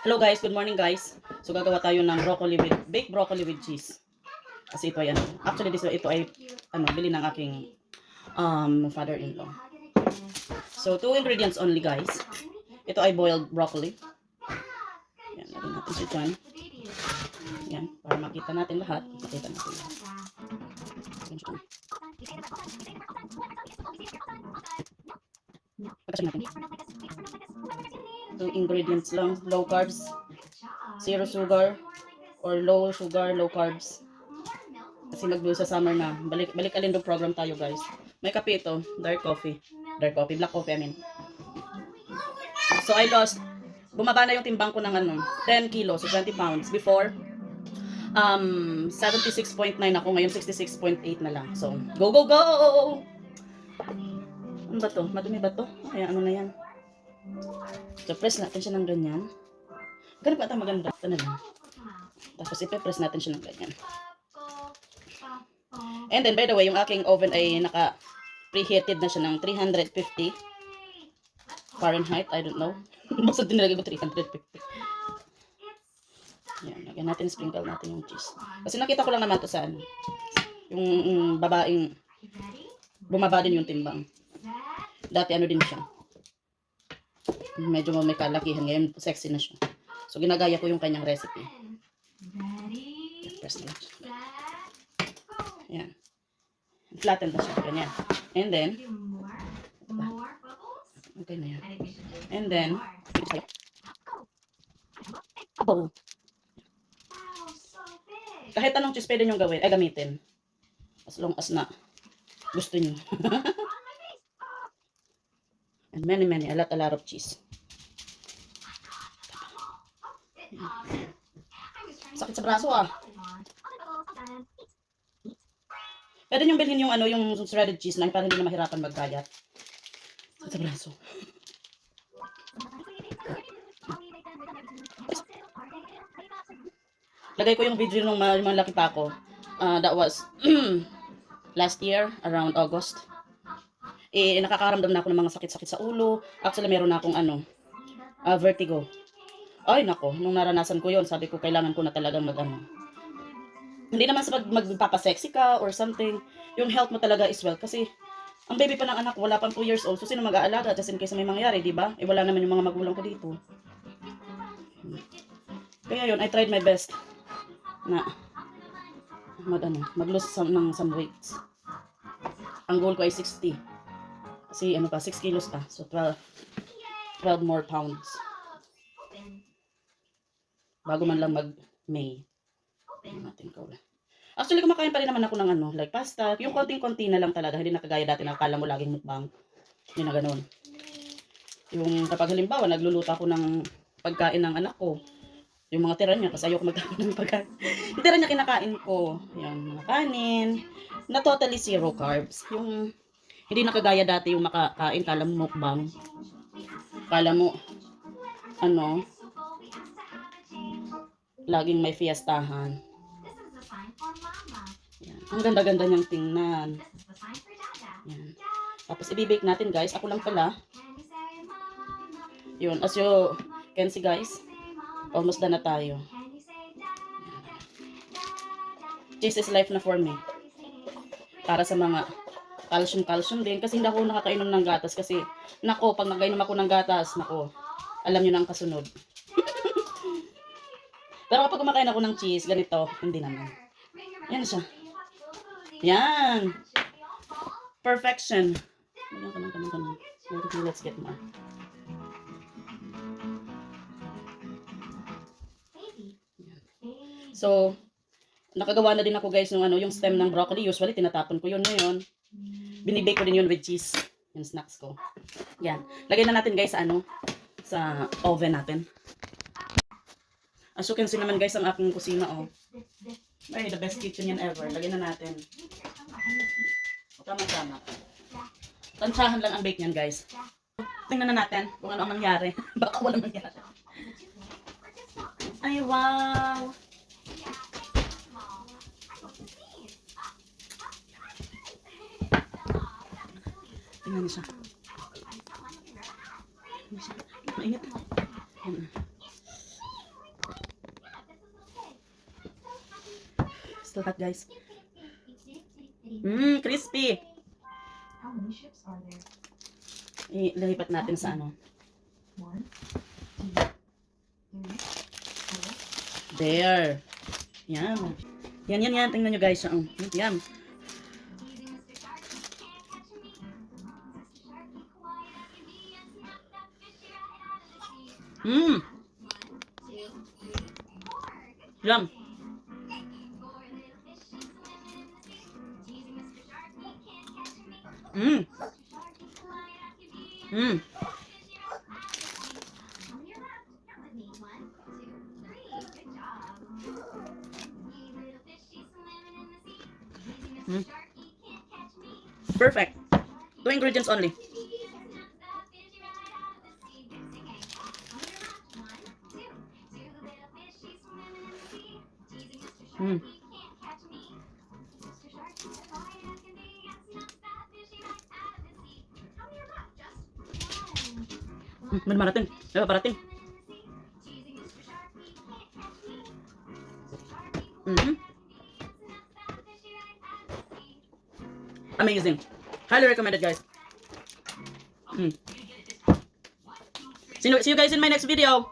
Hello guys, good morning guys. So gagawa tayo ng baked broccoli with cheese. Kasi ito ay actually ito ay bili ng aking father-in-law. So 2 ingredients only guys. Ito ay boiled broccoli. Yan, lagyan natin siya dyan. Yan, para makita natin lahat. Makita natin lahat. Pagkasin natin. 2 ingredients lang, low carbs, zero sugar, or low sugar, low carbs. Kasi sa summer na. Balik alindog program tayo guys. May kape ito, dark coffee, black coffee I mean. So I lost, bumaba na yung timbang ko ng 10 kilos, so 20 pounds. Before, 76.9 ako, ngayon 66.8 na lang. So, go, go, go! Ano ba to? Madumi ba to? Ay, ano na yan? So, press natin siya ng ganyan. Ganun pa ito maganda. Ito na lang. Tapos, ipe-press natin siya ng ganyan. And then, by the way, yung aking oven ay naka-preheated na siya ng 350 Fahrenheit. I don't know. Basta dinilagay ko 350. Yan, lagyan natin, sprinkle natin yung cheese. Kasi nakita ko lang naman to sa yung babaeng bumaba din yung timbang. Dati din siya. Medyo may kalakihan. Ngayon, sexy na siya. So, ginagaya ko yung kanyang recipe. Press na siya. Yan. Flatten na siya. Ganyan. And then, okay na yan. And then, kahit anong cheese pwede nyo gamitin. As long as na gusto nyo. And many, a lot of cheese. Sakit sa braso ah. Pwede nyo bilhin yung yung shredded cheese na para hindi na mahirapan magkayat. Sakit sa braso. Lagay ko yung video nung malaki pa ako. That was last year, around August. Nakakaramdam na ako ng mga sakit-sakit sa ulo. Actually, meron na akong vertigo. Ay, nako. Nung naranasan ko yon, sabi ko, kailangan ko na talagang Hindi naman sa magpapasexy ka or something. Yung health mo talaga is well. Kasi, ang baby pa ng anak, wala pang 2 years old. So, sino mag-aalaga? Just in case may mangyari, di ba? Wala naman yung mga magulang ko dito. Kaya yun, I tried my best na mag-lose ng some weights. Ang goal ko ay 60. Kasi 6 kilos pa. So 12 more pounds. Bago man lang mag-May. Actually, kumakain pa rin naman ako ng like pasta. Yung konting-konti na lang talaga. Hindi nakagaya dati na akala mo laging mukbang. Hindi na ganun. Yung kapag halimbawa, nagluluto ako ng pagkain ng anak ko. Yung mga tira niya, kasi ayoko magkain ng pagkain. Yung tira niya kinakain ko. Yung mga kanin. Na totally zero carbs. Yung hindi nakagaya dati yung makakain, kala mo mukbang. Kala mo, laging may fiestahan. Yan. Ang ganda-ganda niyang tingnan. Yan. Tapos i-bake natin guys. Ako lang pala. Yun, as you can see guys, almost done na tayo. Cheese is life na for me. Para sa mga calcium din. Kasi hindi ako nakakainom ng gatas. Kasi, nako, pag nagainom ako ng gatas, nako, alam nyo na ang kasunod. Pero kapag kumakain ako ng cheese, ganito, hindi naman. Yan siya. Yan. Perfection. Kanang. Let's get more. So, nakagawa na din ako guys ng yung stem ng broccoli. Usually, tinatapon ko yun ngayon. Binibake ko din yun with cheese. Yung snacks ko. Yan. Lagay na natin guys sa oven natin. As you can see naman guys, ang aking kusina Ay, the best kitchen yan ever. Lagay na natin. Tama-tama. Tansyahan lang ang bake niyan guys. Tingnan na natin kung ano ang nangyari. Baka walang nangyari. Ay, wow! Tingnan niyo siya. Mainit. Still hot, guys. Crispy. How many ships are there? Ililipat natin sa ano. 1, 2, 3, 4. There. Yan. Yan. Tingnan nyo, guys. Yan. Yum. Perfect. 2 ingredients only. May marating. May paparating. Amazing. Highly recommended, guys. See you guys in my next video.